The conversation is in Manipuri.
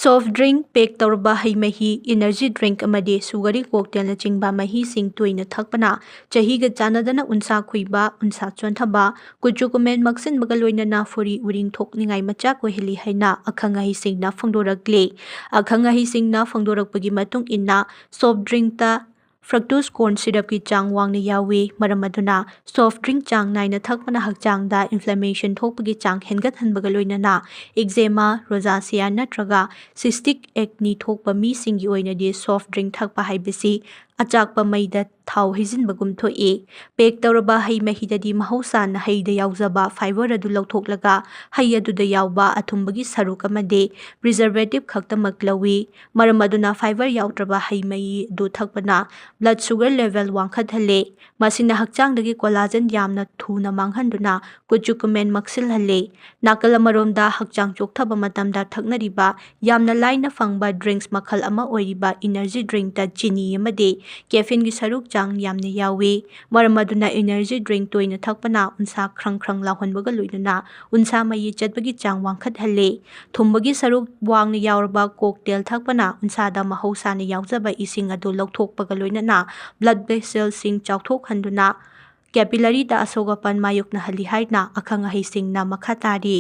soft drink, pek tauba hai mahi, energy drink amadi sugary cocktail na chingba mahi sing tuina thakpana chahi ga chanadana unsa khuiba unsa chonthaba kuchu comment maksin bagaloina na furi uring thokningai macha ko heli haina akhanga hi singna phangdorakle akhanga hi singna phangdorakpagi matung inna soft drink ta fructose corn syrup ki chang wangna yawi maram aduna soft drink chang naina thakpana hakchang da inflammation thokpagi chang hengat hanbaga loinana eczema rosacea natraga cystic acne thokpa mi singi oina di soft drink thakpa haibisi achakpa maida thau hizin bagum thoi pek tawraba hai mahidadi mahausa na haida yauzaba fiber adu lauthoklaga hai adu da yauba athumbagi saruk amade preservative khaktamak lawi maram aduna fiber yautraba hai mai du thakpana blood sugar level wangkhathale masina hakchang dagi collagen yamna thuna manghanduna kuchukumen maksil halle nakal amaromda hakchang chokthaba matamda thaknariba yamna laina fangba drinks makhal ama oiriba energy drink ta chini amade caffeine gi saruk chang yamne yawi maram aduna energy drink toina thakpana unsa khrang lahonbaga loinana unsa mai chatbagi chang wangkhat halle thumbagi saruk wangna yaurba cocktail thakpana unsa da mahausa na yaujaba ising adu lokthokpaga loinana blood vessels sing chawthok handuna capillary da asogapan mayukna hali haina akhanga hi singna makhatari